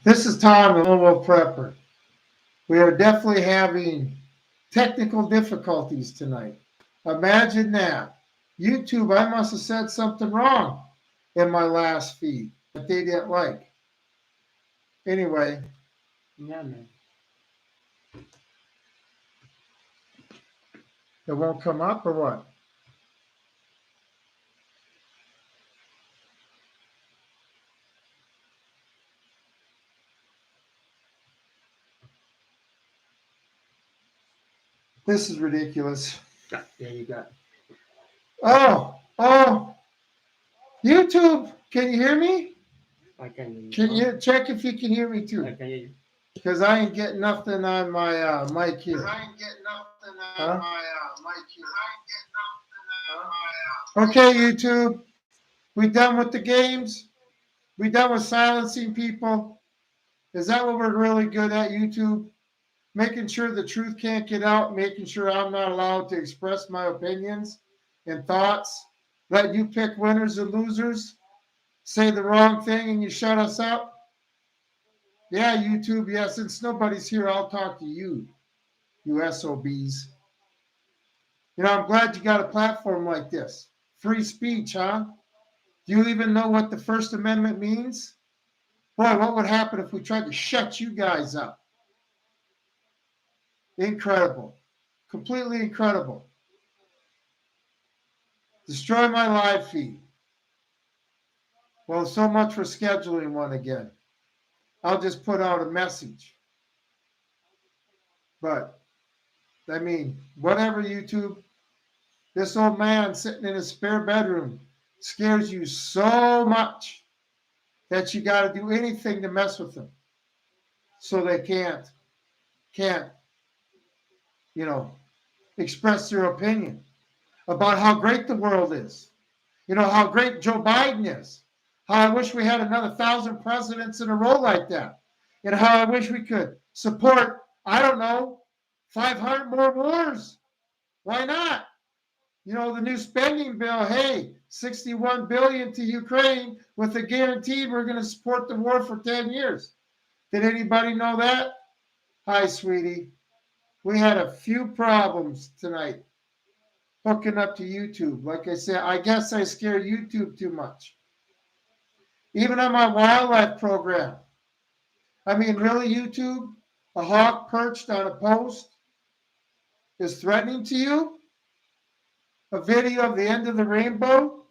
This is Tom, the Mobile Prepper. We are definitely having technical difficulties tonight. Imagine that. YouTube, I must have said something wrong in my last feed that they didn't like. Anyway, Yeah, man. it won't come up or what? This is ridiculous. Yeah, you got. Oh, YouTube, can you hear me? I can hear you. Can you check if you can hear me I too? can hear you. Because I ain't getting nothing on my mic here. Okay, YouTube, we done with the games? We done with silencing people? Is that what we're really good at, YouTube? Making sure the truth can't get out, making sure I'm not allowed to express my opinions and thoughts, let you pick winners and losers, say the wrong thing and you shut us up? Yeah, YouTube, yeah, since nobody's here, I'll talk to you, you SOBs. You know, I'm glad you got a platform like this. Free speech, huh? Do you even know what the First Amendment means? Boy, what would happen if we tried to shut you guys up? Incredible. Completely incredible. Destroy my live feed. Well, so much for scheduling one again. I'll just put out a message. But, I mean, whatever, YouTube. This old man sitting in his spare bedroom scares you so much that you got to do anything to mess with them. So they can't, you know, express their opinion about how great the world is. You know, how great Joe Biden is. How I wish we had another 1,000 presidents in a row like that. And how I wish we could support, I don't know, 500 more wars. Why not? You know, the new spending bill, hey, 61 billion to Ukraine with a guarantee we're going to support the war for 10 years. Did anybody know that? Hi, sweetie. We had a few problems tonight hooking up to YouTube. Like I said, I guess I scare YouTube too much. Even on my wildlife program. I mean, really, YouTube? A hawk perched on a post is threatening to you? A video of the end of the rainbow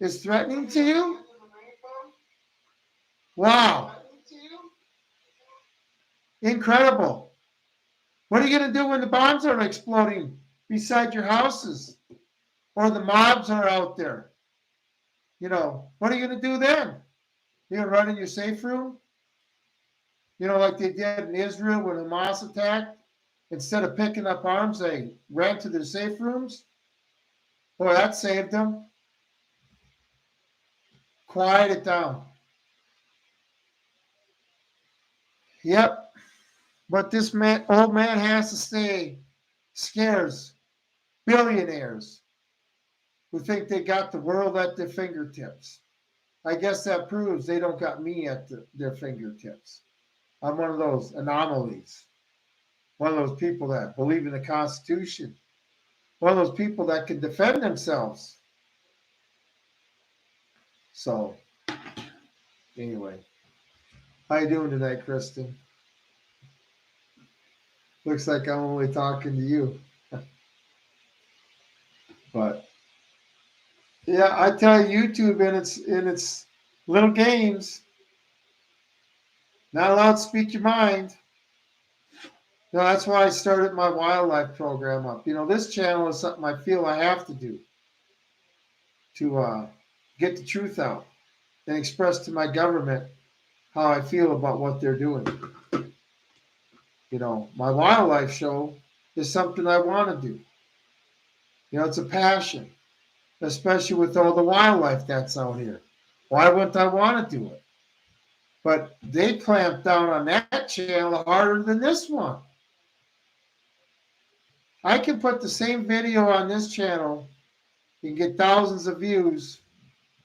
is threatening to you? Wow. Incredible. What are you going to do when the bombs are exploding beside your houses or the mobs are out there? You know, what are you going to do then? You're going to run in your safe room? You know, like they did in Israel when Hamas attacked? Instead of picking up arms, they ran to their safe rooms? Boy, that saved them. Quiet it down. Yep. But this old man has to stay scares billionaires who think they got the world at their fingertips. I guess that proves they don't got me at their fingertips. I'm one of those anomalies. One of those people that believe in the Constitution. One of those people that can defend themselves. So, anyway. How you doing tonight, Kristen? Looks like I'm only talking to you. But yeah, I tell you, YouTube in its little games, not allowed to speak your mind. No, that's why I started my wildlife program up. You know, this channel is something I feel I have to do to get the truth out and express to my government how I feel about what they're doing. You know, my wildlife show is something I want to do. You know, it's a passion, especially with all the wildlife that's out here. Why wouldn't I want to do it? But they clamped down on that channel harder than this one. I can put the same video on this channel and get thousands of views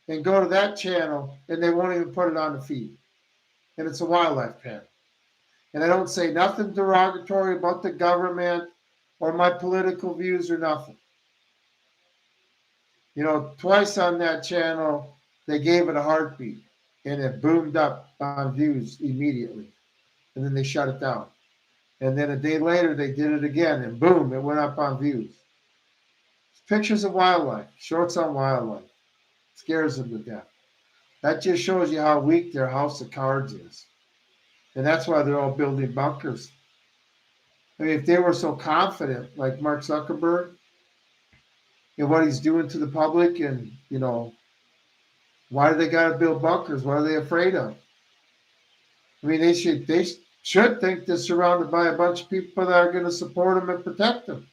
and go to that channel and they won't even put it on the feed. and it's a wildlife pen. And I don't say nothing derogatory about the government or my political views or nothing. You know, twice on that channel, they gave it a heartbeat and it boomed up on views immediately. And then they shut it down. And then a day later, they did it again and boom, it went up on views. Pictures of wildlife, shorts on wildlife, scares them to death. That just shows you how weak their house of cards is. And that's why they're all building bunkers. I mean, if they were so confident, like Mark Zuckerberg, in what he's doing to the public, and, you know, why do they got to build bunkers? What are they afraid of? I mean, they should think they're surrounded by a bunch of people that are going to support them and protect them.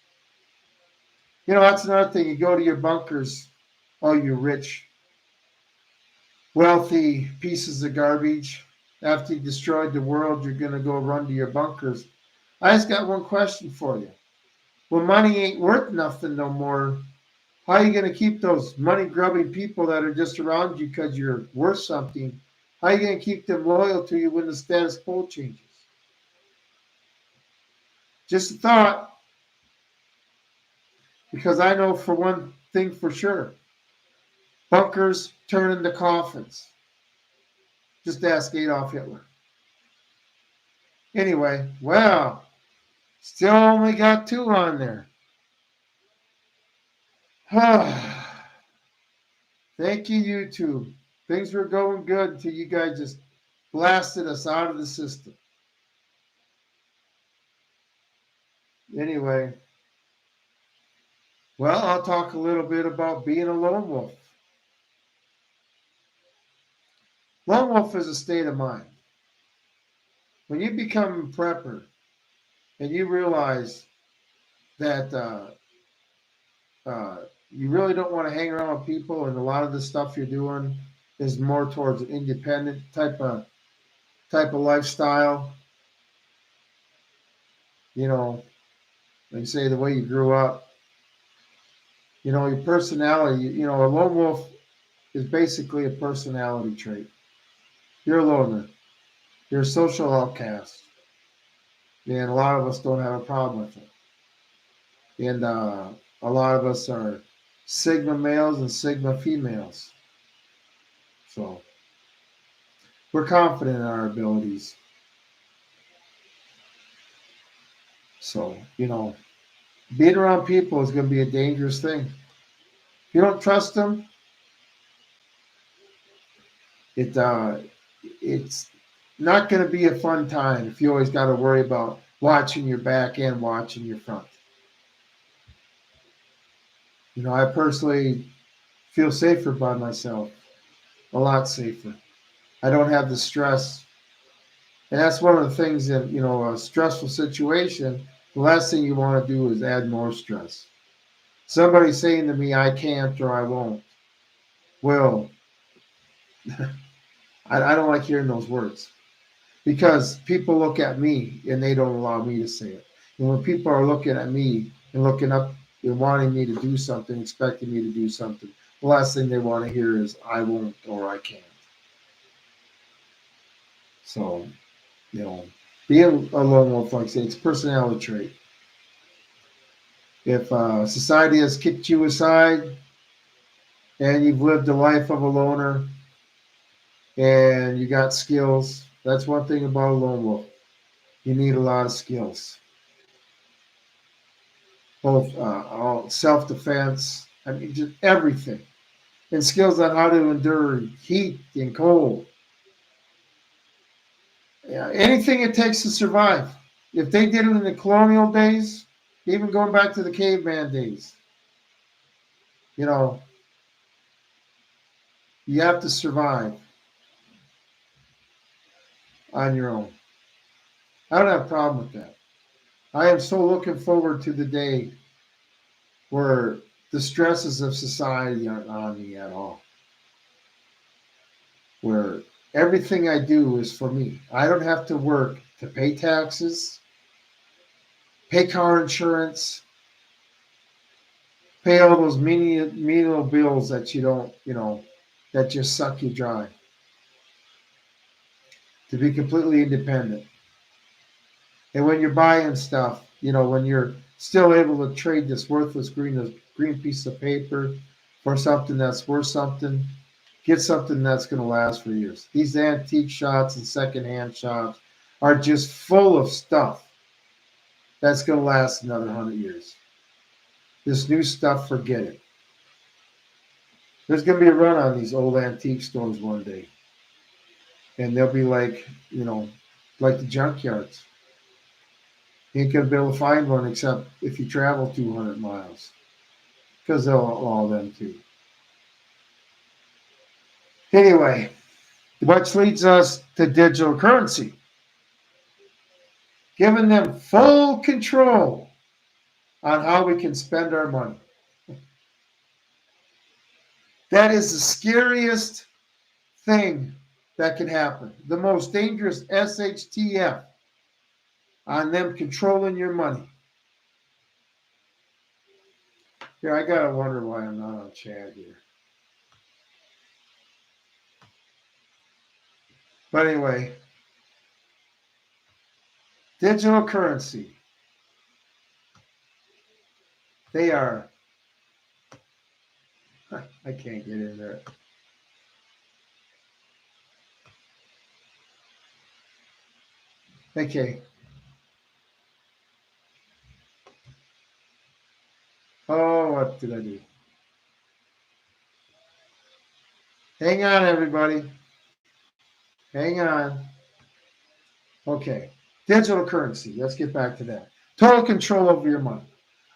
You know, that's another thing. You go to your bunkers, all you rich, wealthy pieces of garbage. After you destroyed the world, you're going to go run to your bunkers. I just got one question for you. Well, money ain't worth nothing no more. How are you going to keep those money-grubbing people that are just around you because you're worth something? How are you going to keep them loyal to you when the status quo changes? Just a thought. Because I know for one thing for sure, bunkers turn into coffins. Just ask Adolf Hitler. Anyway, well, still only got 2 on there. Thank you, YouTube. Things were going good until you guys just blasted us out of the system. Anyway, well, I'll talk a little bit about being a lone wolf. Lone wolf is a state of mind. When you become a prepper and you realize that you really don't want to hang around with people, and a lot of the stuff you're doing is more towards an independent type of lifestyle. You know, like say the way you grew up. You know, your personality. You know, a lone wolf is basically a personality trait. You're a loner. You're a social outcast, and a lot of us don't have a problem with it. And a lot of us are Sigma males and Sigma females. So we're confident in our abilities. So, you know, being around people is going to be a dangerous thing. If you don't trust them, it's not going to be a fun time if you always got to worry about watching your back and watching your front. You know, I personally feel safer by myself, a lot safer. I don't have the stress. And that's one of the things that, you know, a stressful situation, the last thing you want to do is add more stress. Somebody saying to me, I can't or I won't. Well, I don't like hearing those words because people look at me and they don't allow me to say it. And when people are looking at me and looking up and wanting me to do something, expecting me to do something, the last thing they want to hear is I won't or I can't. So, you know, being a lone wolf, like I say, it's a personality trait. If society has kicked you aside and you've lived a life of a loner and you got skills, that's one thing about a lone wolf. You need a lot of skills, both self-defense, I mean, just everything, and skills on how to endure heat and cold. Yeah, anything it takes to survive. If they did it in the colonial days, even going back to the caveman days, you know, you have to survive on your own. I don't have a problem with that. I am so looking forward to the day where the stresses of society aren't on me at all. Where everything I do is for me. I don't have to work to pay taxes, pay car insurance, pay all those menial bills that you don't, you know, that just suck you dry. to be completely independent. And when you're buying stuff, when you're still able to trade this worthless green piece of paper for something that's worth something, get something that's going to last for years. These antique shops and secondhand shops are just full of stuff that's going to last another 100 years. This new stuff, forget it. There's going to be a run on these old antique stores one day. And they'll be like, like the junkyards. You ain't going to be able to find one except if you travel 200 miles. Because they'll outlaw them too. Anyway, which leads us to digital currency. Giving them full control on how we can spend our money. That is the scariest thing that can happen. The most dangerous SHTF on them controlling your money. Here, I gotta wonder why I'm not on chat here. But anyway, digital currency. They are, I can't get in there. Okay. Oh, what did I do? Hang on, everybody. Hang on. Okay. Digital currency. Let's get back to that. Total control over your money.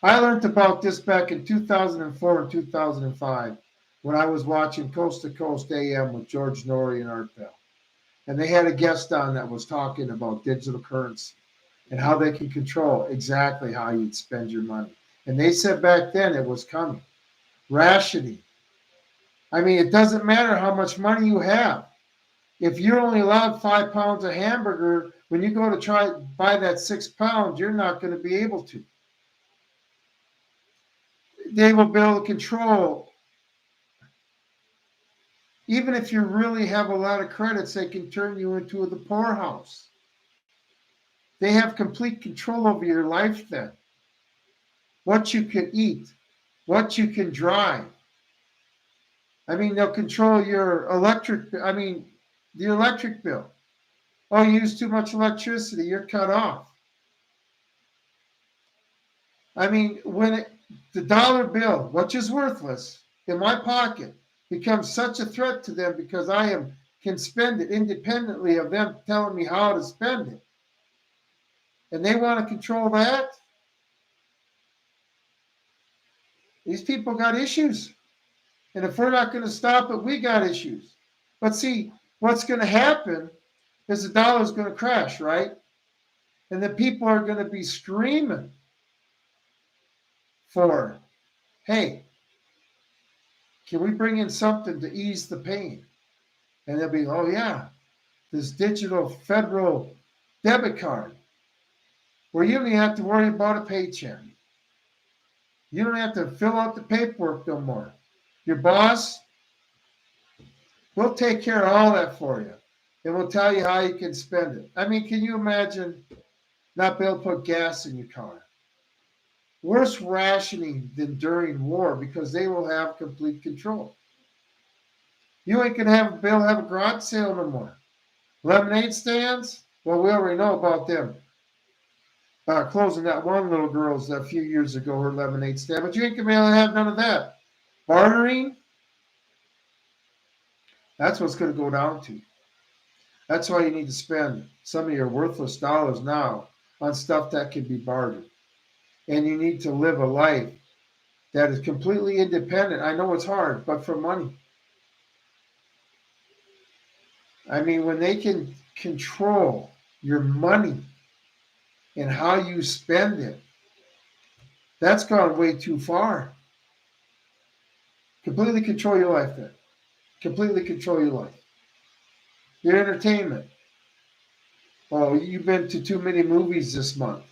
I learned about this back in 2004 and 2005 when I was watching Coast to Coast AM with George Norrie and Art Bell. And they had a guest on that was talking about digital currency and how they can control exactly how you'd spend your money. And they said back then it was coming. Rationing. I mean, it doesn't matter how much money you have. If you're only allowed 5 pounds of hamburger, when you go to try to buy that 6 pounds, you're not going to be able to. They will be able to control. Even if you really have a lot of credits, they can turn you into the poorhouse. They have complete control over your life then. What you can eat, what you can drive. I mean, they'll control your the electric bill. Oh, you use too much electricity, you're cut off. I mean, when the dollar bill, which is worthless, in my pocket, becomes such a threat to them because can spend it independently of them telling me how to spend it. And they want to control that. These people got issues. And if we're not going to stop it, we got issues. But see, what's going to happen is the dollar is going to crash, right? And the people are going to be screaming for, hey, can we bring in something to ease the pain? And they'll be, oh yeah, this digital federal debit card where you don't even have to worry about a paycheck. You don't have to fill out the paperwork no more. Your boss will take care of all that for you. And we'll tell you how you can spend it. I mean, can you imagine not being able to put gas in your car? Worse rationing than during war because they will have complete control. You ain't gonna be able to have a garage sale no more. Lemonade stands? Well, we already know about them. Closing that one little girl's a few years ago, her lemonade stand, but you ain't gonna be able to have none of that. Bartering? That's what's gonna go down to. That's why you need to spend some of your worthless dollars now on stuff that can be bartered. And you need to live a life that is completely independent. I know it's hard, but for money. I mean, when they can control your money and how you spend it, that's gone way too far. Completely control your life then. Completely control your life. Your entertainment. Oh, you've been to too many movies this month.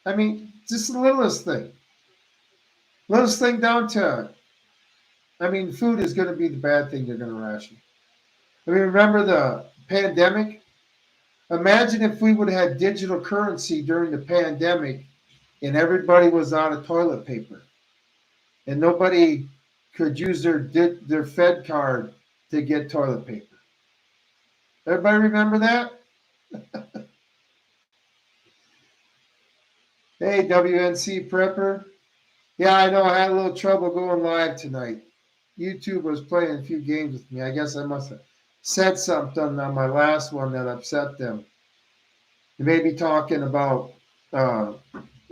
I mean, just the littlest thing. Littlest thing down to, food is going to be the bad thing they're going to ration. I mean, remember the pandemic Imagine if we would have had digital currency during the pandemic and everybody was out of toilet paper and nobody could use their Fed card to get toilet paper. Everybody remember that? Hey, WNC Prepper. Yeah, I know I had a little trouble going live tonight. YouTube was playing a few games with me. I guess I must have said something on my last one that upset them. They may be talking about uh,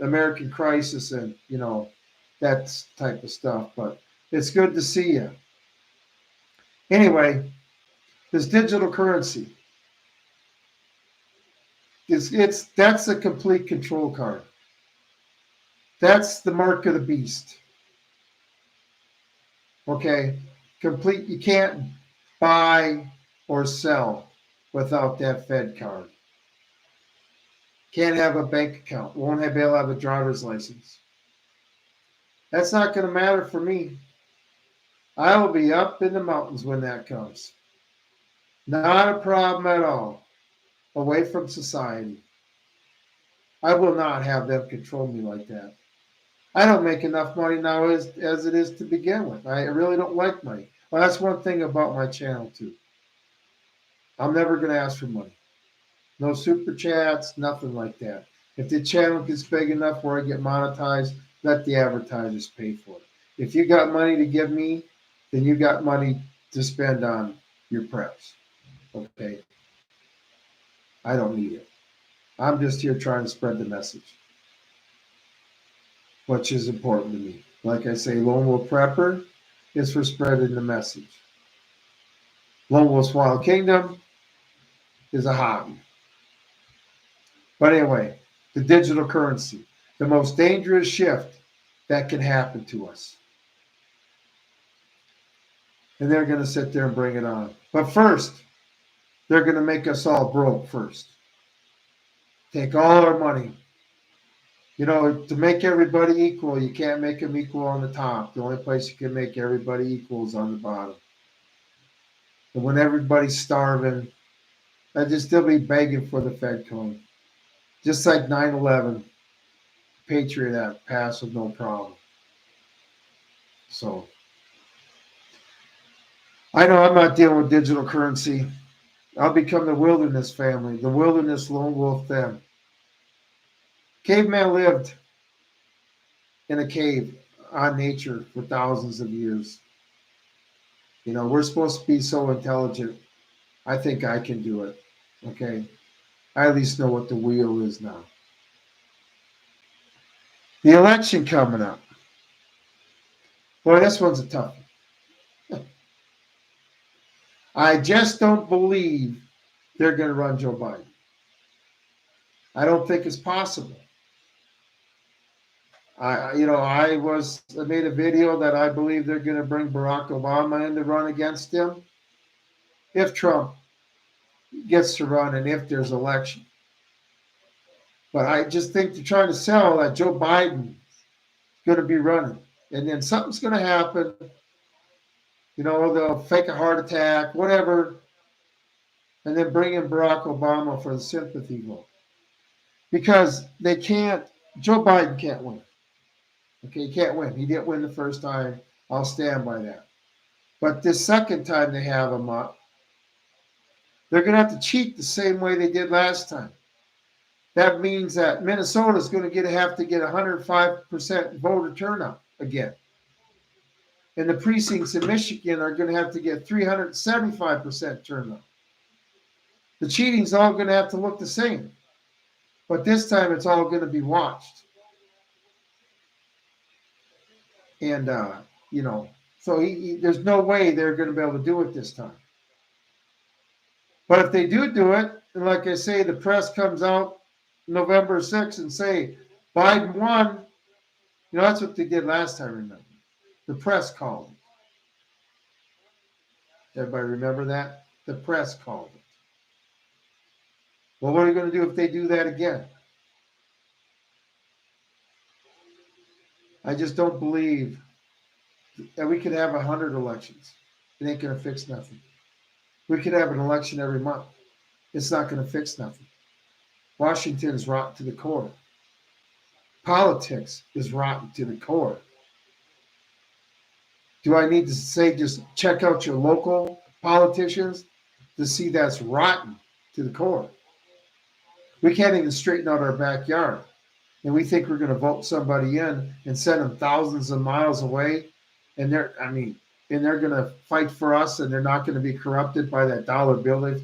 American crisis and, that type of stuff, but it's good to see you. Anyway, this digital currency, that's a complete control card. That's the mark of the beast. Okay, complete. You can't buy or sell without that Fed card. Can't have a bank account. Won't be able to have a driver's license. That's not going to matter for me. I will be up in the mountains when that comes. Not a problem at all. Away from society. I will not have them control me like that. I don't make enough money now as it is to begin with. I really don't like money. Well, that's one thing about my channel too. I'm never going to ask for money. No super chats, nothing like that. If the channel gets big enough where I get monetized, let the advertisers pay for it. If you got money to give me, then you got money to spend on your preps. Okay? I don't need it. I'm just here trying to spread the message, which is important to me. Like I say, Lone Wolf Prepper is for spreading the message. Lone Wolf's Wild Kingdom is a hobby. But anyway, the digital currency, the most dangerous shift that can happen to us. And they're going to sit there and bring it on. But first, they're going to make us all broke first. Take all our money. To make everybody equal, you can't make them equal on the top. The only place you can make everybody equal is on the bottom. And when everybody's starving, I'd just still be begging for the Fed coin. Just like 9/11, Patriot Act passed with no problem. So, I know I'm not dealing with digital currency. I'll become the wilderness family, the wilderness lone wolf them. Caveman lived in a cave on nature for thousands of years. We're supposed to be so intelligent. I think I can do it. Okay. I at least know what the wheel is now. The election coming up. Boy, this one's a tough one. I just don't believe they're going to run Joe Biden. I don't think it's possible. I made a video that I believe they're going to bring Barack Obama in to run against him if Trump gets to run and if there's election. But I just think they're trying to sell that Joe Biden is going to be running. And then something's going to happen. They'll fake a heart attack, whatever, and then bring in Barack Obama for the sympathy vote. Because Joe Biden can't win. Okay, he can't win. He didn't win the first time. I'll stand by that. But this second time they have him up, they're going to have to cheat the same way they did last time. That means that Minnesota is going to have to get 105% voter turnout again. And the precincts in Michigan are going to have to get 375% turnout. The cheating's all going to have to look the same. But this time it's all going to be watched. And, so there's no way they're going to be able to do it this time. But if they do it, and like I say, the press comes out November 6th and say, Biden won, that's what they did last time, remember. The press called it. Everybody remember that? The press called it. Well, what are you going to do if they do that again? I just don't believe that we could have 100 elections. It ain't going to fix nothing. We could have an election every month. It's not going to fix nothing. Washington is rotten to the core. Politics is rotten to the core. Do I need to say just check out your local politicians to see that's rotten to the core? We can't even straighten out our backyard. And we think we're going to vote somebody in and send them thousands of miles away. And they're going to fight for us, and they're not going to be corrupted by that dollar bill they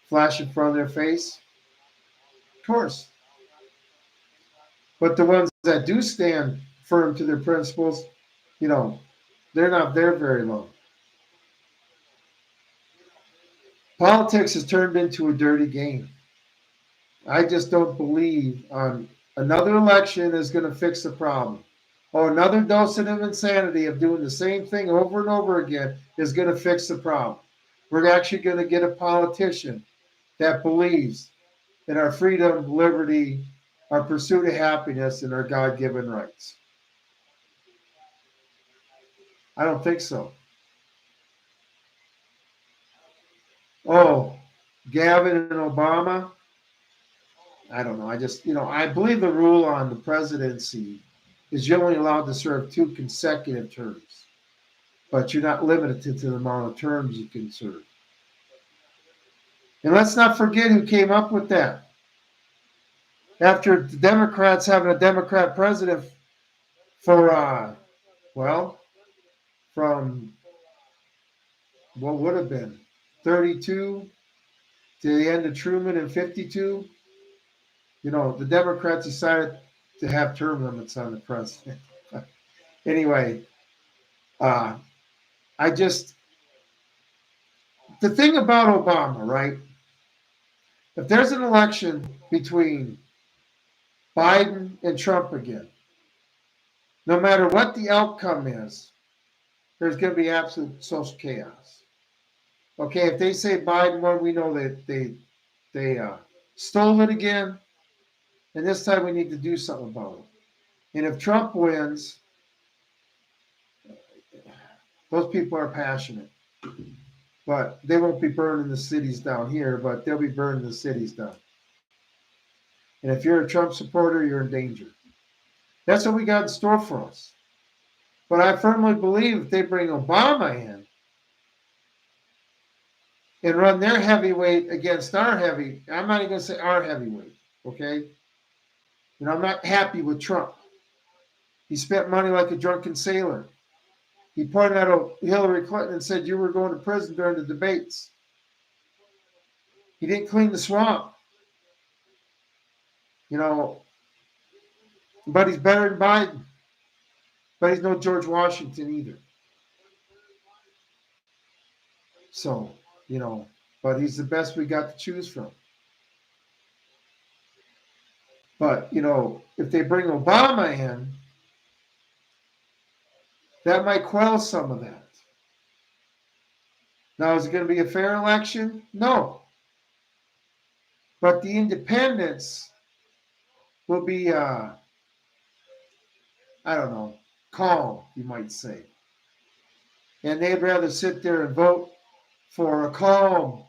flash in front of their face. Of course. But the ones that do stand firm to their principles, they're not there very long. Politics has turned into a dirty game. I just don't believe another election is going to fix the problem. Or another dose of insanity of doing the same thing over and over again is going to fix the problem. We're actually going to get a politician that believes in our freedom, liberty, our pursuit of happiness, and our God-given rights. I don't think so. Oh, Gavin and Obama? I don't know. I believe the rule on the presidency is you're only allowed to serve 2 consecutive terms, but you're not limited to the amount of terms you can serve. And let's not forget who came up with that. After the Democrats having a Democrat president for, from what would have been 32 to the end of Truman in 52, the Democrats decided to have term limits on the president. Anyway, the thing about Obama, right? If there's an election between Biden and Trump again, no matter what the outcome is, there's going to be absolute social chaos. Okay, if they say Biden won, we know that they stole it again, and this time we need to do something about it. And if Trump wins, those people are passionate, but they won't be burning the cities down here, but they'll be burning the cities down. And if you're a Trump supporter, you're in danger. That's what we got in store for us. But I firmly believe if they bring Obama in and run their heavyweight against our I'm not even going to say our heavyweight, okay? I'm not happy with Trump. He spent money like a drunken sailor. He pointed out Hillary Clinton and said, you were going to prison during the debates. He didn't clean the swamp. But he's better than Biden. But he's no George Washington either. So, but he's the best we got to choose from. But, if they bring Obama in, that might quell some of that. Now, is it going to be a fair election? No. But the independents will be, calm, you might say. And they'd rather sit there and vote for a calm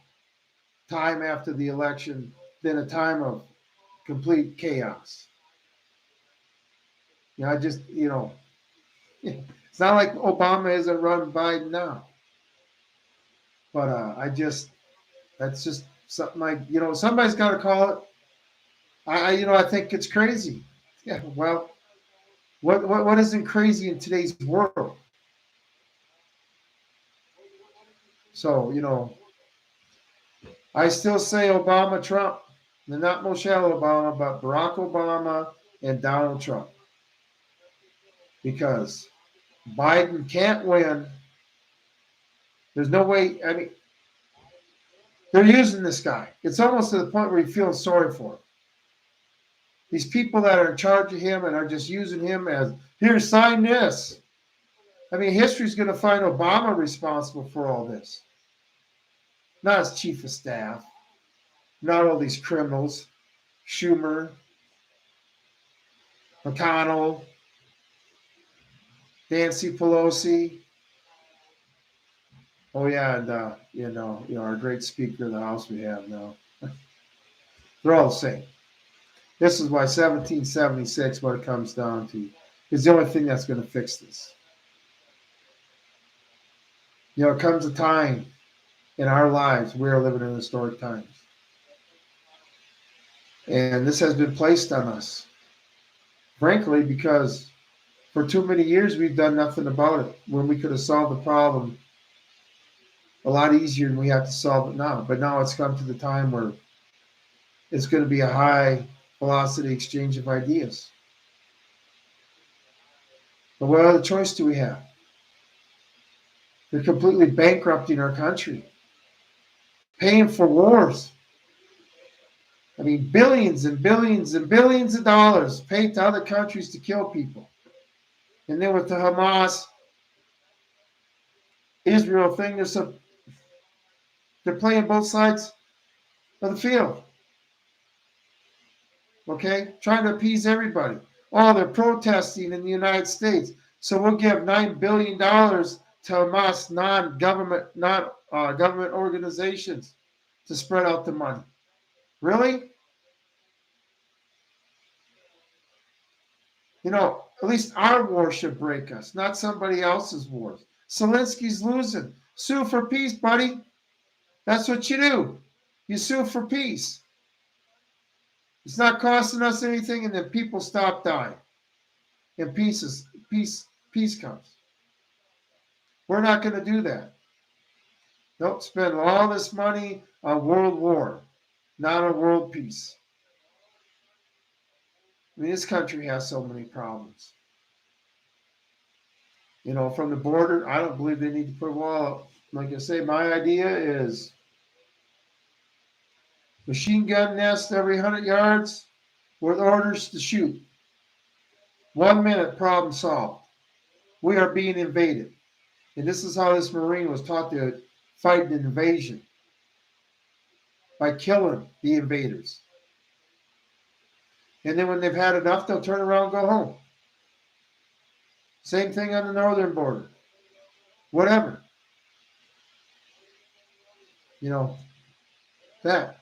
time after the election than a time of complete chaos. It's not like Obama isn't running Biden now. But that's just something somebody's got to call it. I think it's crazy. Yeah, well, what isn't crazy in today's world? So, I still say Obama, Trump, and not Michelle Obama, but Barack Obama and Donald Trump. Because Biden can't win. There's no way. They're using this guy. It's almost to the point where you feel sorry for him. These people that are in charge of him and are just using him as, here, sign this. History's going to find Obama responsible for all this. Not as chief of staff. Not all these criminals. Schumer. McConnell. Nancy Pelosi. Oh, yeah, and, our great Speaker of the House we have now. They're all the same. This is why 1776, what it comes down to, is the only thing that's going to fix this. You know, it comes a time in our lives, we are living in historic times. And this has been placed on us, frankly, because for too many years we've done nothing about it when we could have solved the problem a lot easier than we have to solve it now. But now it's come to the time where it's going to be a high velocity exchange of ideas. But what other choice do we have? They're completely bankrupting our country, paying for wars. I mean, billions and billions and billions of dollars paid to other countries to kill people. And then with the Hamas Israel thing, they're playing both sides of the field. Okay? Trying to appease everybody. Oh, they're protesting in the United States. So we'll give $9 billion to Hamas non-government organizations to spread out the money. Really? You know, at least our war should break us, not somebody else's wars. Zelensky's losing. Sue for peace, buddy. That's what you do. You sue for peace. It's not costing us anything, and then people stop dying. And peace comes. We're not going to do that. Don't spend all this money on world war, not on world peace. I mean, this country has so many problems. You know, from the border, I don't believe they need to put a wall up. Like I say, my idea is machine gun nest every 100 yards with orders to shoot. 1 minute, problem solved. We are being invaded. And this is how this Marine was taught to fight an invasion, by killing the invaders. And then when they've had enough, they'll turn around and go home. Same thing on the northern border. Whatever. You know, that.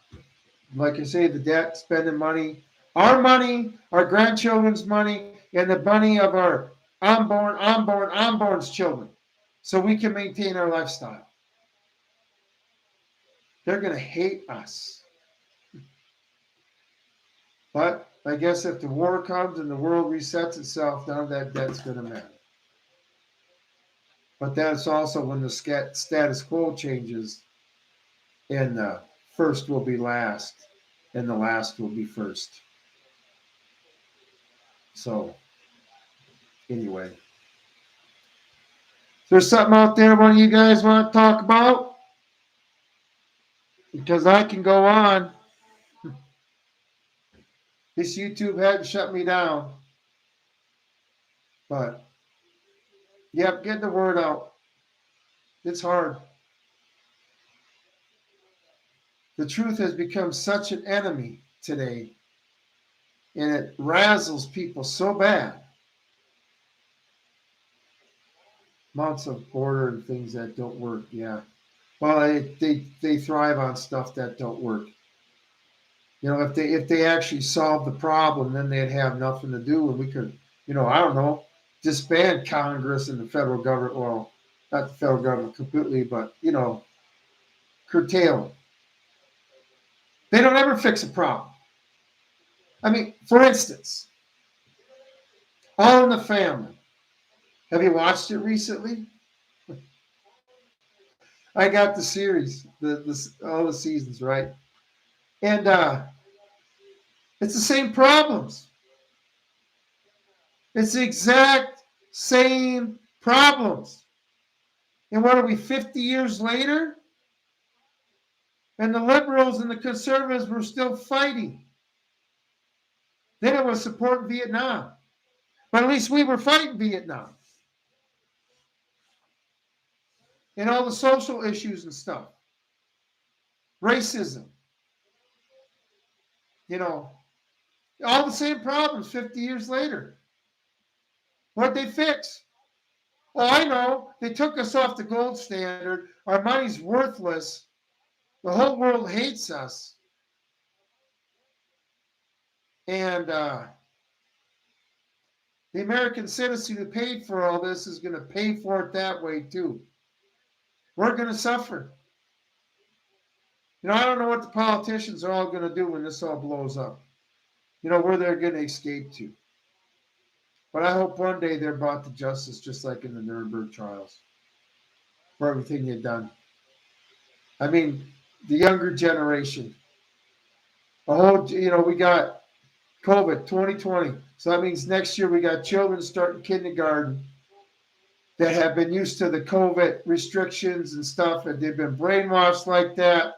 Like I say, the debt, spending money, our grandchildren's money, and the money of our unborn's children, so we can maintain our lifestyle. They're going to hate us. But I guess if the war comes and the world resets itself, none of that debt's going to matter. But that's also when the status quo changes, and the first will be last, and the last will be first. So, anyway. There's something out there one of you guys want to talk about? Because I can go on. This YouTube hadn't shut me down. But, yep, get the word out. It's hard. The truth has become such an enemy today, and it razzles people so bad. Amounts of border and things that don't work, yeah. Well, they thrive on stuff that don't work. You know, if they actually solved the problem, then they'd have nothing to do, and we could, you know, I don't know, disband Congress and the federal government. Well, not the federal government completely, but, you know, curtail it. They don't ever fix a problem. I mean, for instance, All in the Family. Have you watched it recently? I got the series, all the seasons, right? And it's the same problems. It's the exact same problems. And what are we, 50 years later? And the liberals and the conservatives were still fighting. Then it was supporting Vietnam. But at least we were fighting Vietnam. And all the social issues and stuff. Racism. You know, all the same problems 50 years later. What'd they fix? Oh, I know. They took us off the gold standard. Our money's worthless. The whole world hates us. And the American citizen who paid for all this is going to pay for it that way too. We're going to suffer. I don't know what the politicians are all going to do when this all blows up. Where they're going to escape to. But I hope one day they're brought to justice, just like in the Nuremberg trials, for everything they've done. I mean, the younger generation. We got COVID 2020. So that means next year we got children starting kindergarten that have been used to the COVID restrictions and stuff, and they've been brainwashed like that.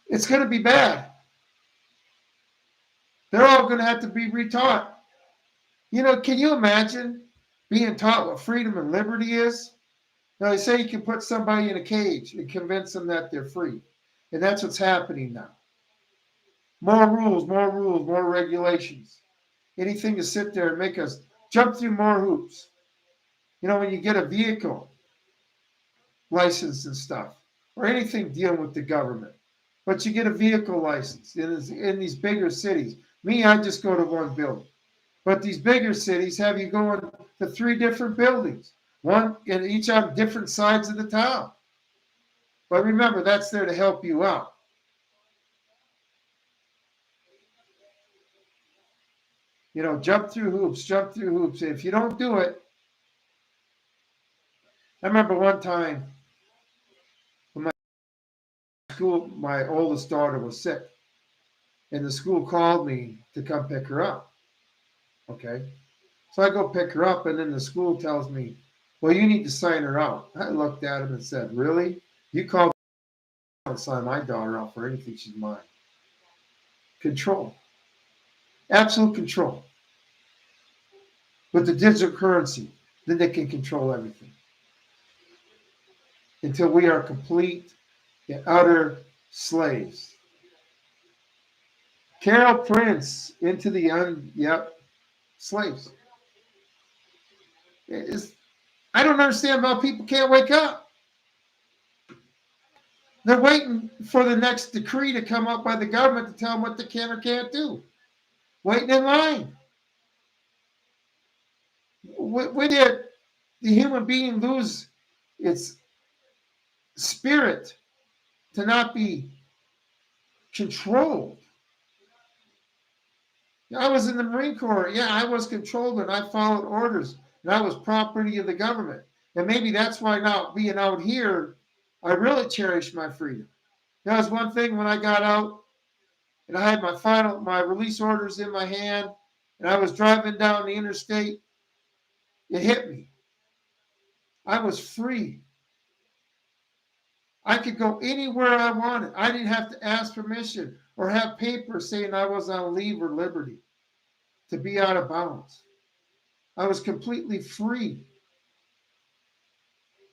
It's going to be bad. They're all going to have to be retaught. Can you imagine being taught what freedom and liberty is? Now, they say you can put somebody in a cage and convince them that they're free. And that's what's happening now. More rules, more regulations. Anything to sit there and make us jump through more hoops. When you get a vehicle license and stuff, or anything dealing with the government, but you get a vehicle license in these bigger cities. Me, I just go to one building. But these bigger cities have you going to 3 different buildings, one in each on different sides of the town. But remember, that's there to help you out. Jump through hoops. If you don't do it, I remember one time when my oldest daughter was sick, and the school called me to come pick her up. Okay. So I go pick her up, and then the school tells me, well, you need to sign her out. I looked at him and said, really? You called me to sign my daughter out for anything she's mine. Control. Absolute control. With the digital currency, then they can control everything. Until we are complete and utter slaves. Carol Prince, Into the slaves. I don't understand how people can't wake up. They're waiting for the next decree to come up by the government to tell them what they can or can't do. Waiting in line. When did the human being lose its spirit to not be controlled? I was in the Marine Corps. Yeah, I was controlled and I followed orders. And I was property of the government. And maybe that's why now being out here, I really cherish my freedom. That was one thing when I got out and I had my release orders in my hand and I was driving down the interstate. It hit me. I was free. I could go anywhere I wanted. I didn't have to ask permission or have papers saying I was on leave or liberty to be out of bounds. I was completely free.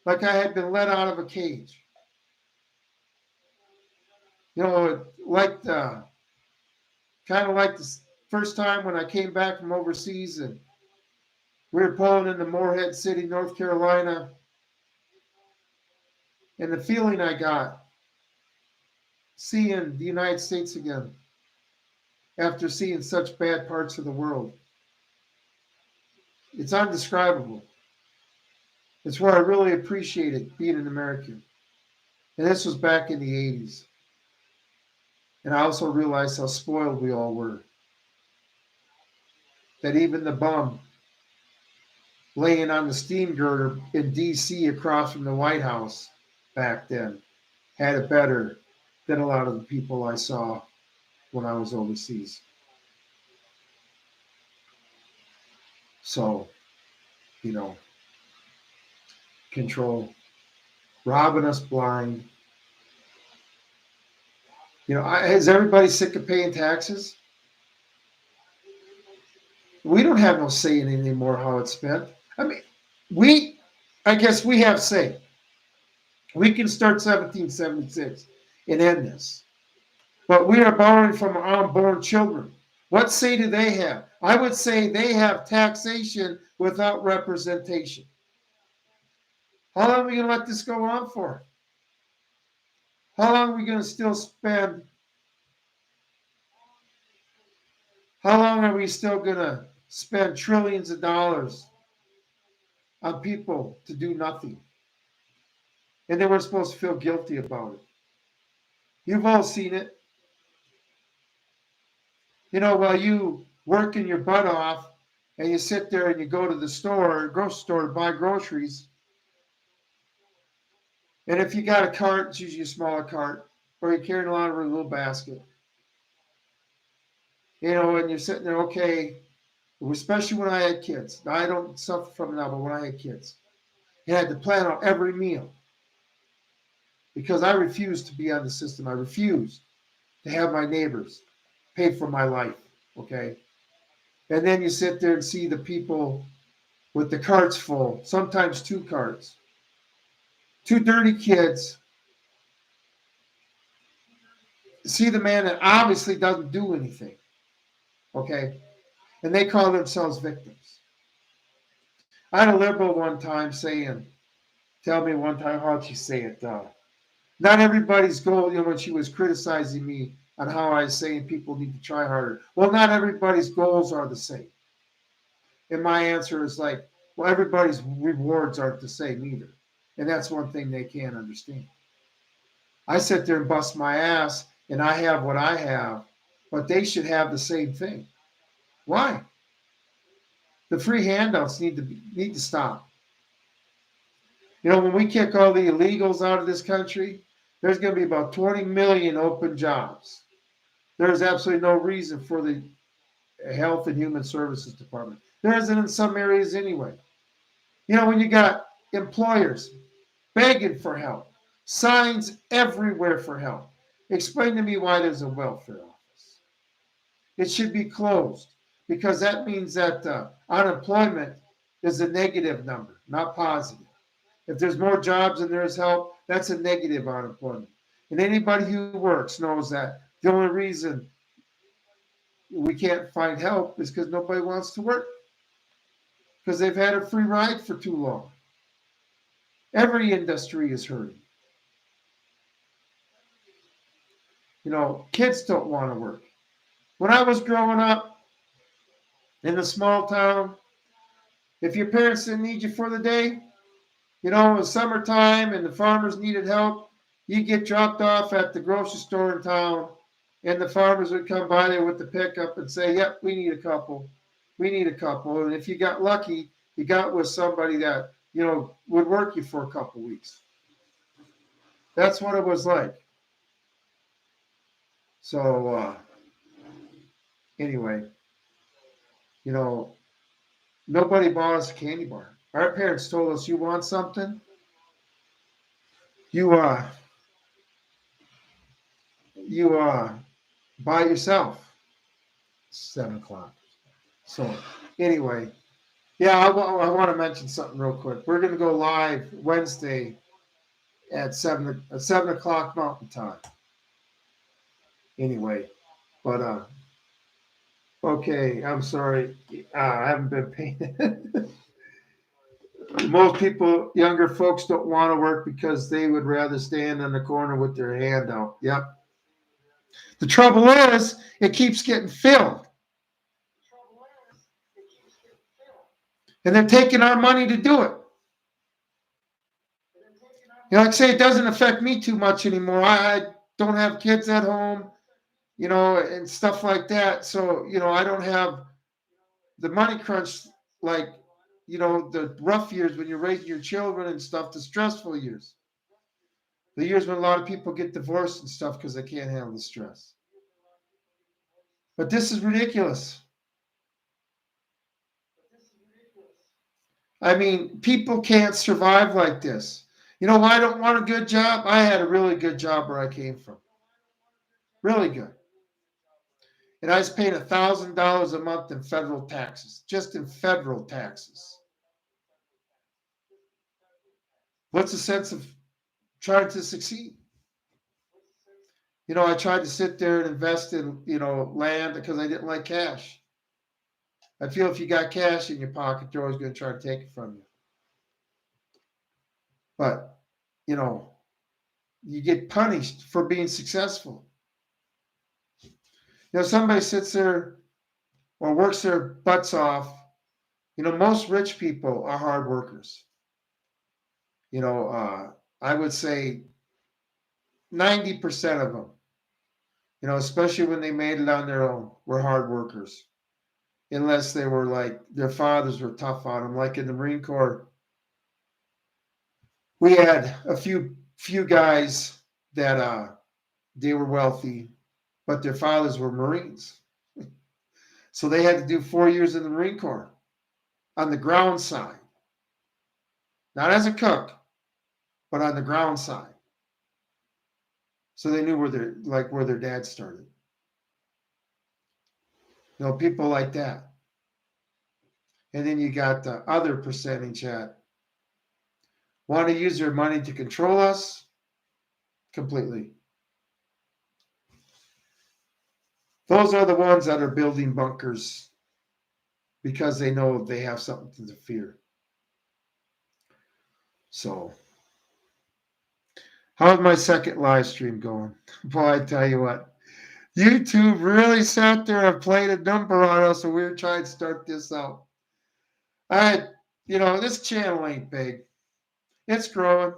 Like I had been let out of a cage. Kind of like the first time when I came back from overseas and we were pulling into Morehead City, North Carolina. And the feeling I got seeing the United States again after seeing such bad parts of the world. It's undescribable. It's where I really appreciated being an American. And this was back in the 80s. And I also realized how spoiled we all were. That even the bum laying on the steam girder in D.C. across from the White House back then had it better than a lot of the people I saw when I was overseas. So, control, robbing us blind. Is everybody sick of paying taxes? We don't have no say in anymore how it's spent. I mean, I guess we have say. We can start 1776 and end this. But we are borrowing from our unborn children. What say do they have? I would say they have taxation without representation. How long are we going to let this go on for? How long are we going to still spend? How long are we still going to spend trillions of dollars on people to do nothing? And then we're supposed to feel guilty about it. You've all seen it. While you working your butt off and you sit there and you go to the store, grocery store to buy groceries. And if you got a cart, it's usually a smaller cart, or you're carrying along with a little basket. And you're sitting there, okay, especially when I had kids. Now, I don't suffer from it now, but when I had kids, you had to plan out every meal because I refused to be on the system. I refused to have my neighbors pay for my life, okay? And then you sit there and see the people with the carts full, sometimes 2 carts, 2 dirty kids. See the man that obviously doesn't do anything, okay? And they call themselves victims. I had a liberal one time tell me one time, how'd she say it? Not everybody's goal, when she was criticizing me on how I was saying people need to try harder. Well, not everybody's goals are the same. And my answer is like, well, everybody's rewards aren't the same either. And that's one thing they can't understand. I sit there and bust my ass, and I have what I have, but they should have the same thing. Why? The free handouts need to stop. When we kick all the illegals out of this country, there's going to be about 20 million open jobs. There's absolutely no reason for the Health and Human Services Department. There isn't in some areas anyway. When you got employers begging for help, signs everywhere for help. Explain to me why there's a welfare office. It should be closed because that means that unemployment is a negative number, not positive. If there's more jobs and there's help, that's a negative unemployment. And anybody who works knows that the only reason we can't find help is because nobody wants to work. Because they've had a free ride for too long. Every industry is hurting. Kids don't want to work. When I was growing up in a small town, if your parents didn't need you for the day, it was summertime and the farmers needed help, you get dropped off at the grocery store in town, and the farmers would come by there with the pickup and say, yep, we need a couple. We need a couple. And if you got lucky, you got with somebody that, would work you for a couple weeks. That's what it was like. So, anyway, nobody bought us a candy bar. Our parents told us, you want something? You buy yourself. 7 o'clock. So anyway, yeah, I want to mention something real quick. We're going to go live Wednesday at 7 o'clock Mountain Time. Anyway, but okay, I'm sorry. I haven't been paying. Most people, younger folks, don't want to work because they would rather stand on the corner with their hand out. Yep. The trouble is, it keeps getting filled. And they're taking our money to do it. Like I say, it doesn't affect me too much anymore. I don't have kids at home, and stuff like that. So, I don't have the money crunch like, the rough years when you're raising your children and stuff, the stressful years. The years when a lot of people get divorced and stuff because they can't handle the stress. But this is ridiculous. I mean, people can't survive like this. I don't want a good job. I had a really good job where I came from. Really good. And I was paying $1,000 a month in federal taxes, just in federal taxes. What's the sense of trying to succeed? I tried to sit there and invest in, land because I didn't like cash. I feel if you got cash in your pocket, they're always going to try to take it from you. But, you get punished for being successful. Somebody sits there or works their butts off. Most rich people are hard workers. I would say 90% of them, especially when they made it on their own, were hard workers. Unless they were like their fathers were tough on them. Like in the Marine Corps, we had a few guys that they were wealthy, but their fathers were Marines. So they had to do 4 years in the Marine Corps on the ground side. Not as a cook, but on the ground side. So they knew where their dad started. People like that. And then you got the other percentage that want to use their money to control us completely. Those are the ones that are building bunkers because they know they have something to fear. So, how's my second live stream going? Boy, I tell you what, YouTube really sat there and played a number on us when we were trying to start this out. This channel ain't big. It's growing.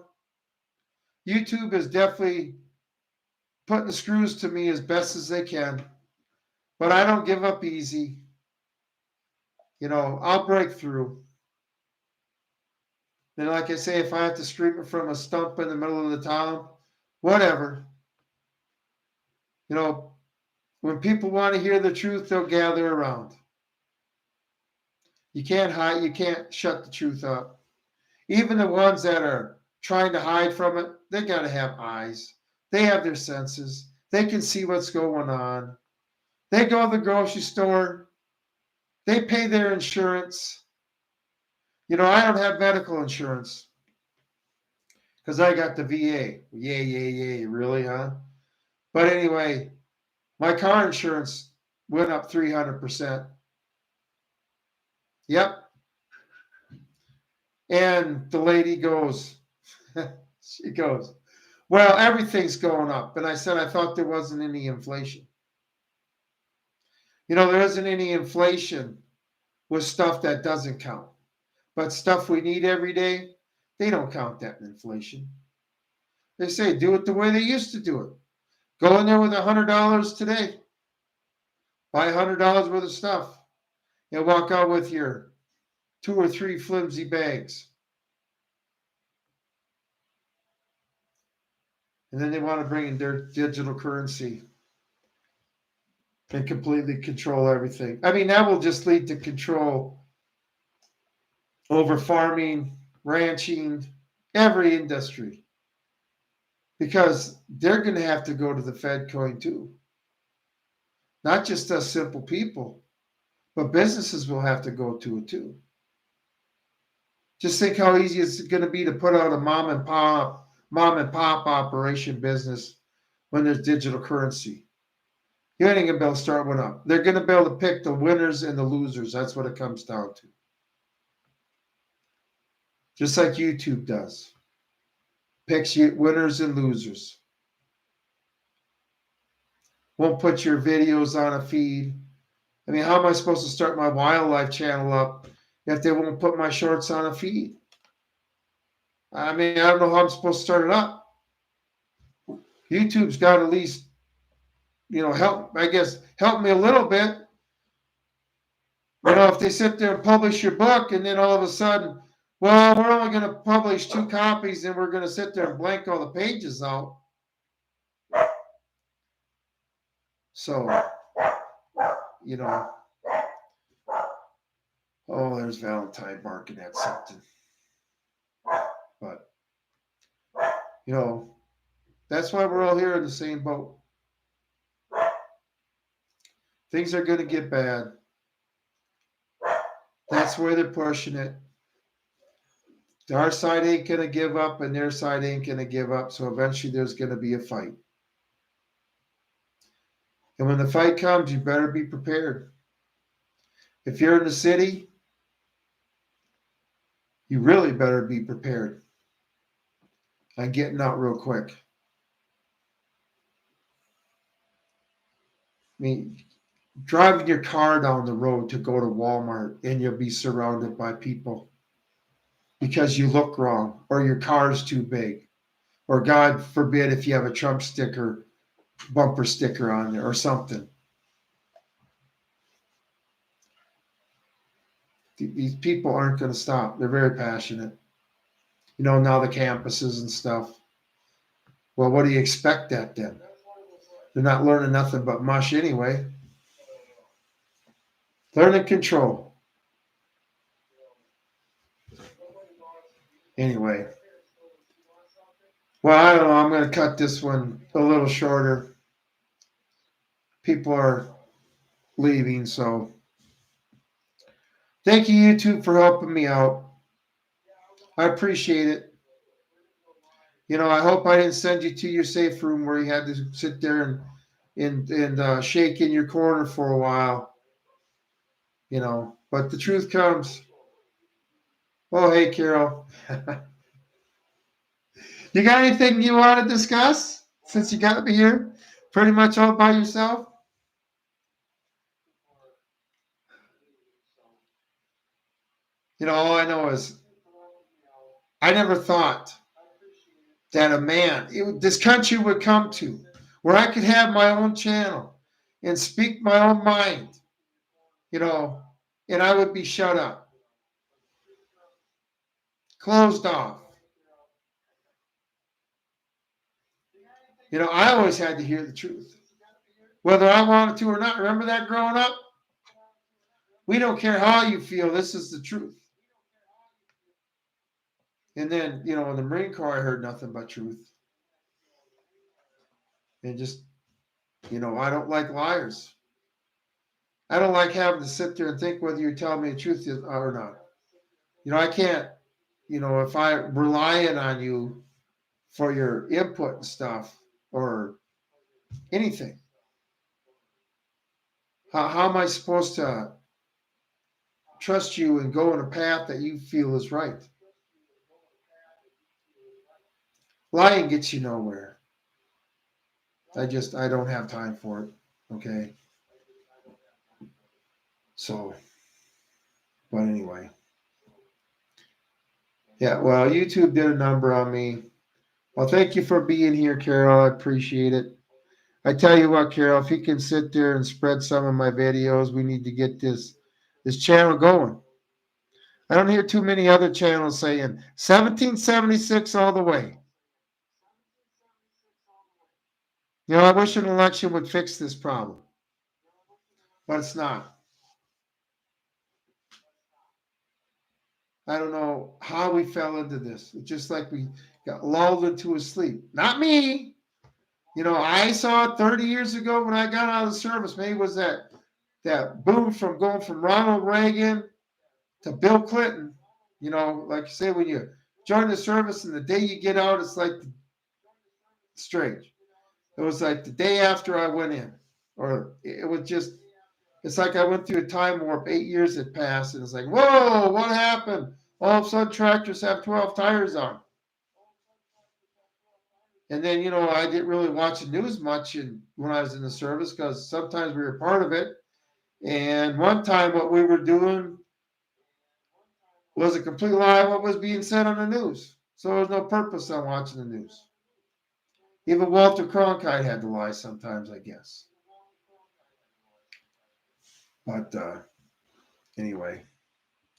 YouTube is definitely putting the screws to me as best as they can. But I don't give up easy. I'll break through. And like I say, if I have to stream it from a stump in the middle of the town, whatever. When people want to hear the truth, they'll gather around. You can't hide, you can't shut the truth up. Even the ones that are trying to hide from it, they got to have eyes. They have their senses. They can see what's going on. They go to the grocery store. They pay their insurance. I don't have medical insurance because I got the VA. Yay. Really, huh? But anyway, my car insurance went up 300%. Yep. And the lady goes, she goes, well, everything's going up. And I said, I thought there wasn't any inflation. There isn't any inflation with stuff that doesn't count. But stuff we need every day, they don't count that in inflation. They say, do it the way they used to do it. Go in there with $100 today. Buy $100 worth of stuff. And walk out with your 2 or 3 flimsy bags. And then they want to bring in their digital currency and completely control everything. I mean, that will just lead to control over farming, ranching, every industry. Because they're going to have to go to the Fed coin too. Not just us simple people, but businesses will have to go to it too. Just think how easy it's going to be to put out a mom and pop operation business when there's digital currency. You ain't going to be able to start one up. They're going to be able to pick the winners and the losers. That's what it comes down to. Just like YouTube does. Picks you winners and losers. Won't put your videos on a feed. I mean, how am I supposed to start my wildlife channel up if they won't put my shorts on a feed? I mean, I don't know how I'm supposed to start it up. YouTube's got to at least, help me a little bit. If they sit there and publish your book and then all of a sudden, well, we're only going to publish 2 copies and we're going to sit there and blank all the pages out. So, oh, there's Valentine barking at something. But, that's why we're all here in the same boat. Things are going to get bad. That's where they're pushing it. Our side ain't going to give up and their side ain't going to give up. So eventually there's going to be a fight. And when the fight comes, you better be prepared. If you're in the city, you really better be prepared on getting out real quick. mean, driving your car down the road to go to Walmart and you'll be surrounded by people because you look wrong or your car's too big. Or God forbid if you have a Trump sticker, bumper sticker on there or something. These people aren't going to stop. They're very passionate. You know, now the campuses and stuff. Well, what do you expect at them? They're not learning nothing but mush anyway. Learn and control. Anyway. Well, I don't know. I'm going to cut this one a little shorter. People are leaving, so thank you, YouTube, for helping me out. I appreciate it. You know, I hope I didn't send you to your safe room where you had to sit there and shake in your corner for a while. You know, but the truth comes. Oh, hey, Carol. You got anything you want to discuss since you got me here? Pretty much all by yourself? You know, all I know is I never thought that a man, this country would come to where I could have my own channel and speak my own mind, you know, and I would be shut up, closed off. You know, I always had to hear the truth, whether I wanted to or not. Remember that growing up? We don't care how you feel. This is the truth. And then, you know, in the Marine Corps, I heard nothing but truth. And just, you know, I don't like liars. I don't like having to sit there and think whether you're telling me the truth or not. You know, I can't, you know, if I'm relying on you for your input and stuff or anything, how am I supposed to trust you and go in a path that you feel is right? Lying gets you nowhere. I don't have time for it. Okay. So, but anyway. Yeah, well, YouTube did a number on me. Well, thank you for being here, Carol. I appreciate it. I tell you what, Carol, if you can sit there and spread some of my videos, we need to get this channel going. I don't hear too many other channels saying 1776 all the way. You know, I wish an election would fix this problem, but it's not. I don't know how we fell into this. It's just like we got lulled into a sleep. Not me. You know, I saw it 30 years ago when I got out of the service. Maybe it was that boom from going from Ronald Reagan to Bill Clinton. You know, like you say, when you join the service and the day you get out, it's like strange. It was like the day after I went in, or it was just, it's like I went through a time warp. 8 years had passed, and it's like, whoa, what happened? All of a sudden, tractors have 12 tires on. And then, you know, I didn't really watch the news much when I was in the service because sometimes we were part of it. And one time, what we were doing was a complete lie of what was being said on the news. So there was no purpose on watching the news. Even Walter Cronkite had to lie sometimes, I guess. But anyway,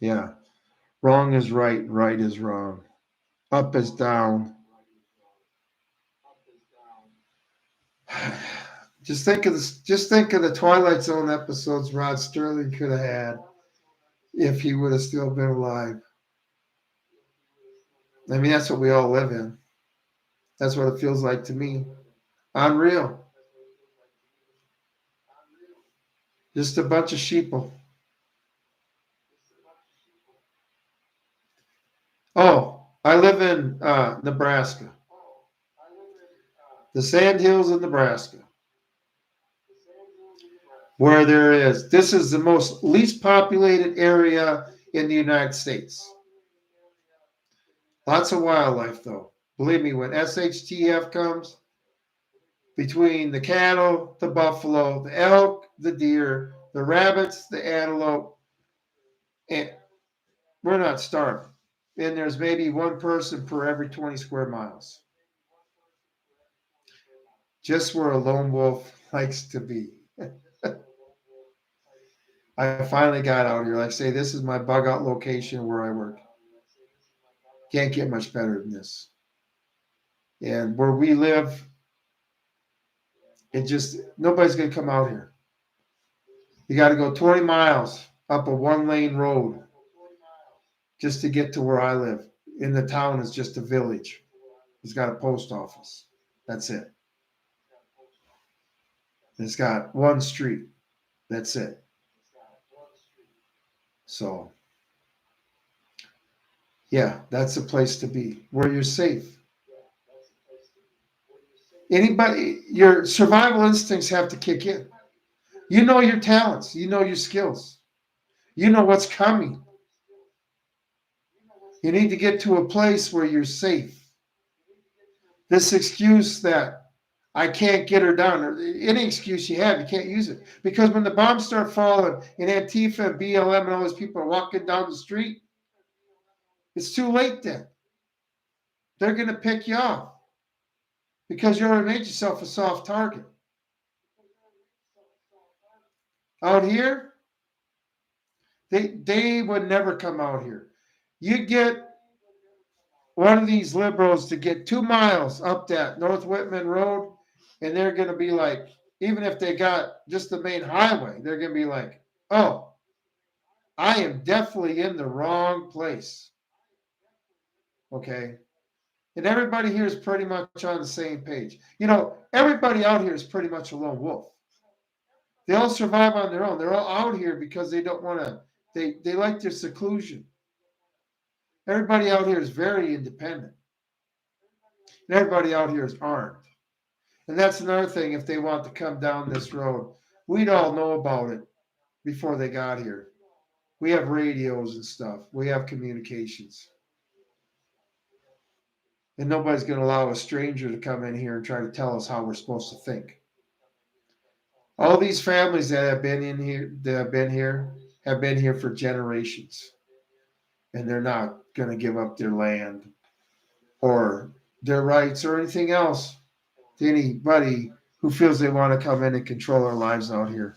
yeah. Wrong is right, right is wrong. Up is down. Just think of the Twilight Zone episodes Rod Sterling could have had if he would have still been alive. I mean, that's what we all live in. That's what it feels like to me. Unreal. Just a bunch of sheeple. Oh, I live in Nebraska. The Sand Hills of Nebraska. Where this is the most least populated area in the United States. Lots of wildlife, though. Believe me, when SHTF comes, between the cattle, the buffalo, the elk, the deer, the rabbits, the antelope, and we're not starving. And there's maybe one person per every 20 square miles. Just where a lone wolf likes to be. I finally got out here. Like I say, this is my bug out location where I work. Can't get much better than this. And where we live, it just, nobody's going to come out here. You got to go 20 miles up a 1-lane road just to get to where I live. In the town is just a village. It's got a post office. That's it. It's got one street. That's it. So, yeah, that's a place to be where you're safe. Anybody, your survival instincts have to kick in. You know your talents. You know your skills. You know what's coming. You need to get to a place where you're safe. This excuse that I can't get her done, or any excuse you have, you can't use it. Because when the bombs start falling and Antifa and BLM and all those people are walking down the street, it's too late then. They're going to pick you off because you already made yourself a soft target. Out here, they would never come out here. You get one of these liberals to get 2 miles up that North Whitman Road, and they're going to be like, even if they got just the main highway, they're going to be like, oh, I am definitely in the wrong place. Okay. And everybody here is pretty much on the same page. You know, everybody out here is pretty much a lone wolf. They all survive on their own. They're all out here because they don't want to, they like their seclusion. Everybody out here is very independent. And everybody out here is armed. And that's another thing, if they want to come down this road, we'd all know about it before they got here. We have radios and stuff. We have communications. And nobody's going to allow a stranger to come in here and try to tell us how we're supposed to think. All these families that have been in here, have been here for generations. And they're not going to give up their land or their rights or anything else to anybody who feels they want to come in and control our lives out here.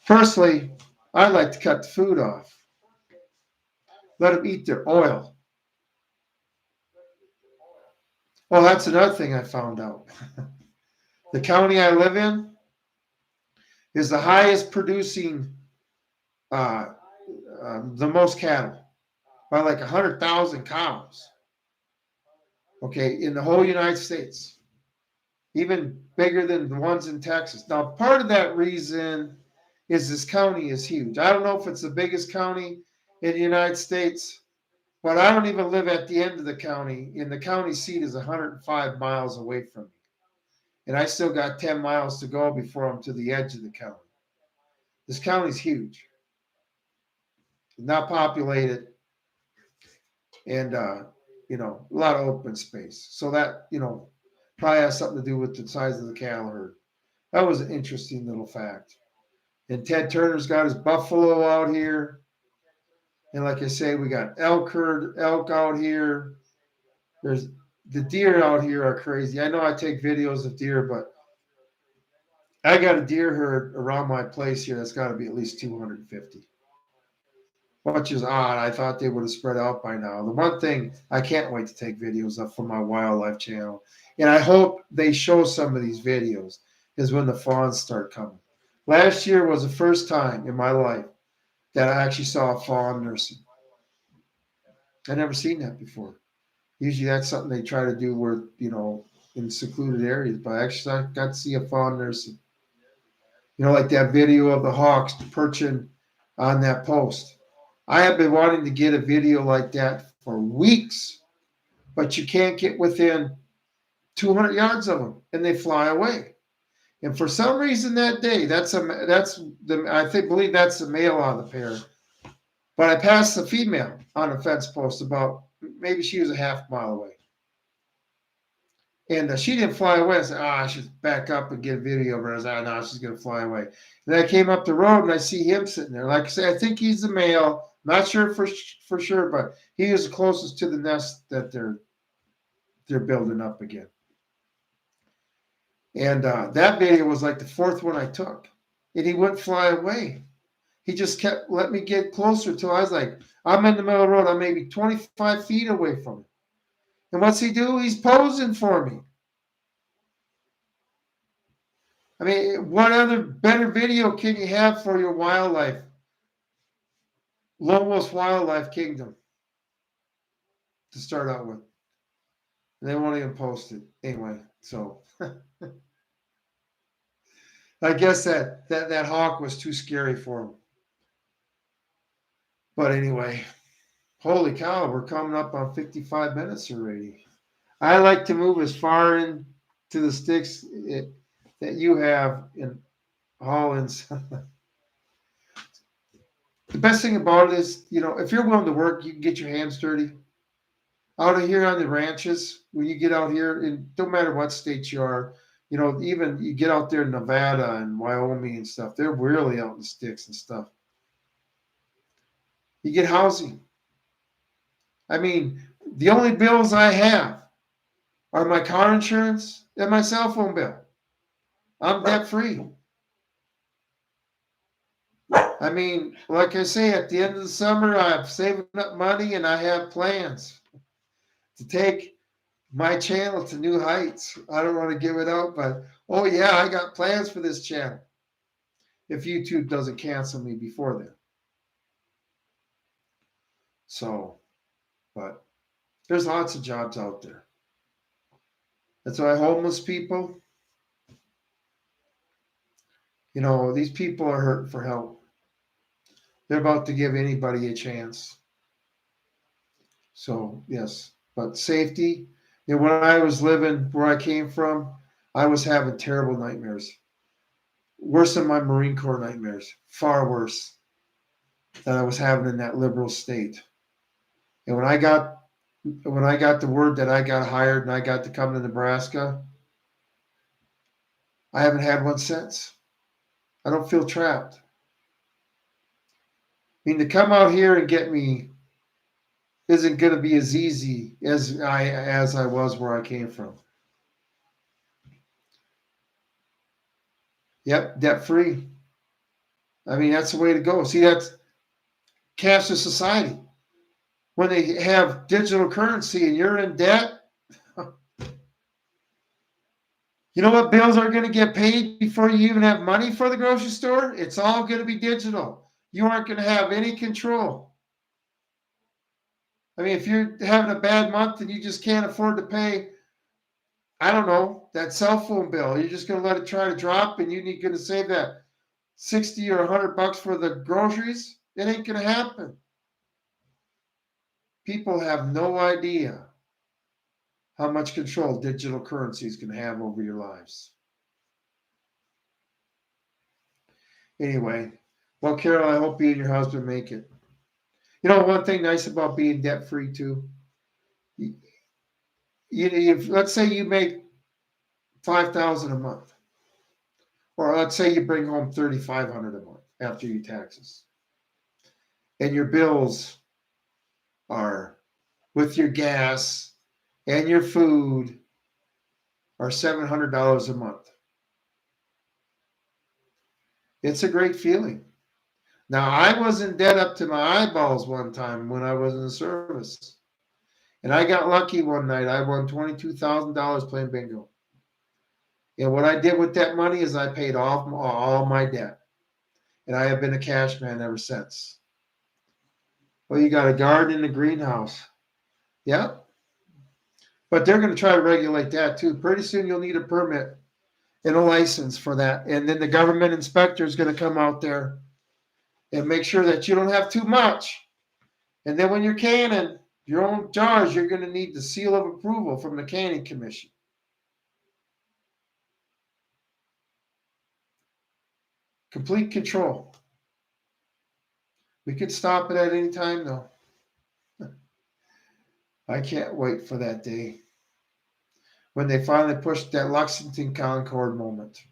Personally, I like to cut the food off. Let them eat their oil. Well, that's another thing I found out. The county I live in is the highest producing, the most cattle by like 100,000 cows. Okay, in the whole United States, even bigger than the ones in Texas. Now, part of that reason is this county is huge. I don't know if it's the biggest county in the United States, but I don't even live at the end of the county, and the county seat is 105 miles away from me. And I still got 10 miles to go before I'm to the edge of the county. This county's huge. Not populated, and you know, a lot of open space. So that, you know, probably has something to do with the size of the cattle herd. That was an interesting little fact. And Ted Turner's got his buffalo out here. And like I say, we got elk out here. There's the deer out here are crazy. I know I take videos of deer, but I got a deer herd around my place here that's got to be at least 250. Which is odd. I thought they would have spread out by now. The one thing I can't wait to take videos of for my wildlife channel, and I hope they show some of these videos, is when the fawns start coming. Last year was the first time in my life that I actually saw a fawn nursing. I never seen that before. Usually that's something they try to do where, you know, in secluded areas, but actually I got to see a fawn nursing. You know, like that video of the hawks perching on that post. I have been wanting to get a video like that for weeks, but you can't get within 200 yards of them, and they fly away. And for some reason that day, believe that's the male on the pair. But I passed the female on a fence post about, maybe she was a half mile away. And she didn't fly away. I said, I should back up and get a video of her. I was like, no, she's going to fly away. And I came up the road and I see him sitting there. Like I say, I think he's the male. Not sure for sure, but he is closest to the nest that they're building up again. And that video was like the fourth one I took. And he wouldn't fly away. He just kept letting me get closer till I was like, I'm in the middle of the road. I'm maybe 25 feet away from him. And what's he do? He's posing for me. I mean, what other better video can you have for your wildlife? Lone Wolf's Wildlife Kingdom to start out with. And they won't even post it. Anyway, so I guess that hawk was too scary for him. But anyway, holy cow, we're coming up on 55 minutes already. I like to move as far into the sticks that you have in Hollins. The best thing about it is, if you're willing to work, you can get your hands dirty. Out of here on the ranches, when you get out here, and no matter what state you are, even you get out there in Nevada and Wyoming and stuff, they're really out in the sticks and stuff. You get housing. I mean, the only bills I have are my car insurance and my cell phone bill. I'm debt free. I mean, like I say, at the end of the summer, I'm saving up money and I have plans to take my channel to new heights. I don't want to give it out, but oh yeah, I got plans for this channel. If YouTube doesn't cancel me before then. So, but there's lots of jobs out there. That's why homeless people, these people are hurting for help. They're about to give anybody a chance. So, yes, but safety. When I was living where I came from, I was having terrible nightmares. Worse than my Marine Corps nightmares. Far worse than I was having in that liberal state. And when I got the word that I got hired and I got to come to Nebraska, I haven't had one since. I don't feel trapped. I mean, to come out here and get me isn't going to be as easy as I was where I came from. Yep, debt free. I mean, that's the way to go. See, that's cashless society. When they have digital currency and you're in debt, you know what bills are going to get paid before you even have money for the grocery store? It's all going to be digital. You aren't going to have any control. I mean, if you're having a bad month and you just can't afford to pay, I don't know, that cell phone bill, you're just going to let it try to drop and you're going to save that 60 or $100 for the groceries? It ain't going to happen. People have no idea how much control digital currencies can have over your lives. Anyway, well, Carol, I hope you and your husband make it. One thing nice about being debt-free too, if let's say you make $5,000 a month, or let's say you bring home $3,500 a month after your taxes, and your bills are with your gas and your food are $700 a month. It's a great feeling. Now, I was in debt up to my eyeballs one time when I was in the service. And I got lucky one night. I won $22,000 playing bingo. And what I did with that money is I paid off all my debt. And I have been a cash man ever since. Well, you got a garden and a greenhouse. Yeah. But they're going to try to regulate that too. Pretty soon you'll need a permit and a license for that. And then the government inspector is going to come out there and make sure that you don't have too much. And then when you're canning your own jars, you're going to need the seal of approval from the Canning Commission. Complete control. We could stop it at any time, though. I can't wait for that day. when they finally pushed that Lexington Concord moment.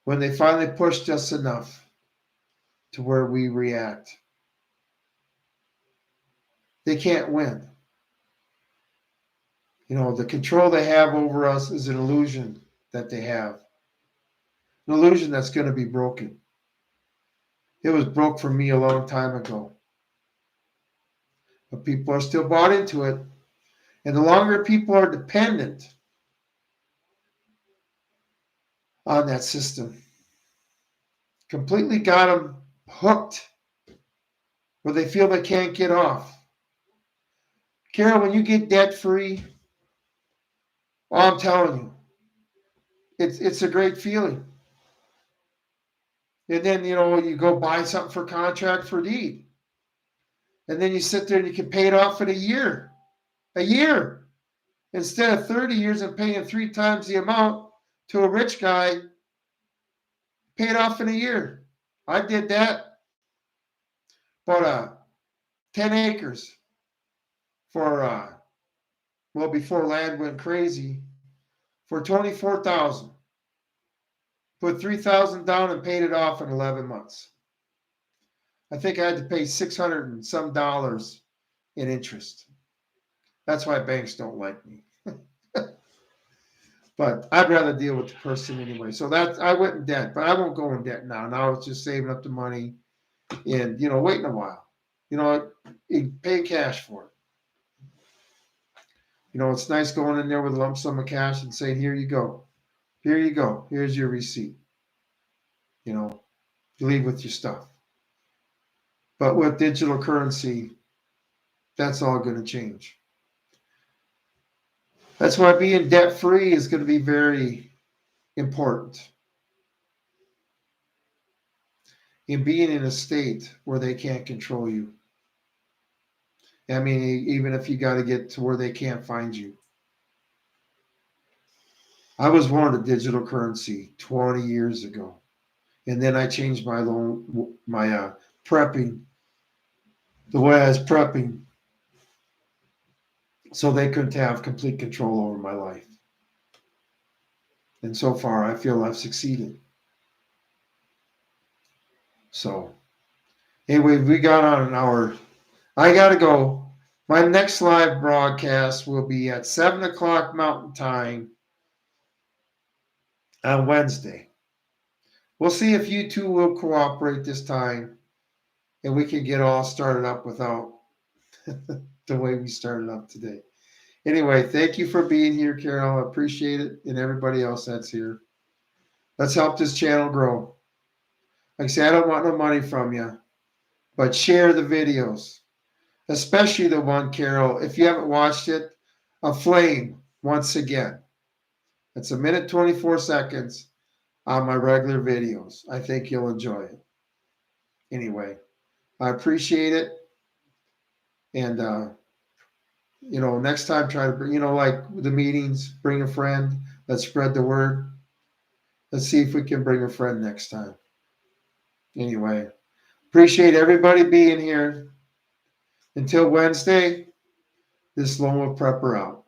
When they finally pushed us enough to where we react. They can't win. You know, the control they have over us is an illusion that they have. An illusion that's going to be broken. It was broke for me a long time ago. But people are still bought into it. And the longer people are dependent on that system, completely got them hooked where they feel they can't get off. Carol, when you get debt free, I'm telling you, it's a great feeling. And then, you know, you go buy something for contract for deed. And then you sit there and you can pay it off in a year. A year. Instead of 30 years and paying 3 times the amount to a rich guy, pay it off in a year. I did that. Bought 10 acres for, before land went crazy, for $24,000. Put $3,000 down and paid it off in 11 months. I think I had to pay $600 and some dollars in interest. That's why banks don't like me. But I'd rather deal with the person anyway. So that I went in debt, but I won't go in debt now. Now it's just saving up the money and, you know, waiting a while. You know, paying cash for it. You know, it's nice going in there with a lump sum of cash and saying, here you go. Here you go. Here's your receipt. You know, you leave with your stuff. But with digital currency, that's all going to change. That's why being debt-free is going to be very important. In being in a state where they can't control you. I mean, even if you got to get to where they can't find you. I was warned of digital currency 20 years ago. And then I changed my prepping, the way I was prepping, so they couldn't have complete control over my life. And so far, I feel I've succeeded. So, anyway, we got on an hour. I got to go. My next live broadcast will be at 7 o'clock Mountain Time on Wednesday. We'll see if you two will cooperate this time and we can get all started up without the way we started up today. Anyway, thank you for being here, Carol. I appreciate it, and everybody else that's here. Let's help this channel grow. Like I say, I don't want no money from you, but share the videos, especially the one, Carol. If you haven't watched it, Aflame once again. It's 1 minute 24 seconds on my regular videos. I think you'll enjoy it. Anyway, I appreciate it. And, you know, next time try to bring, you know, like the meetings, bring a friend. Let's spread the word. Let's see if we can bring a friend next time. Anyway, appreciate everybody being here. Until Wednesday, this Lone Wolf Prepper out.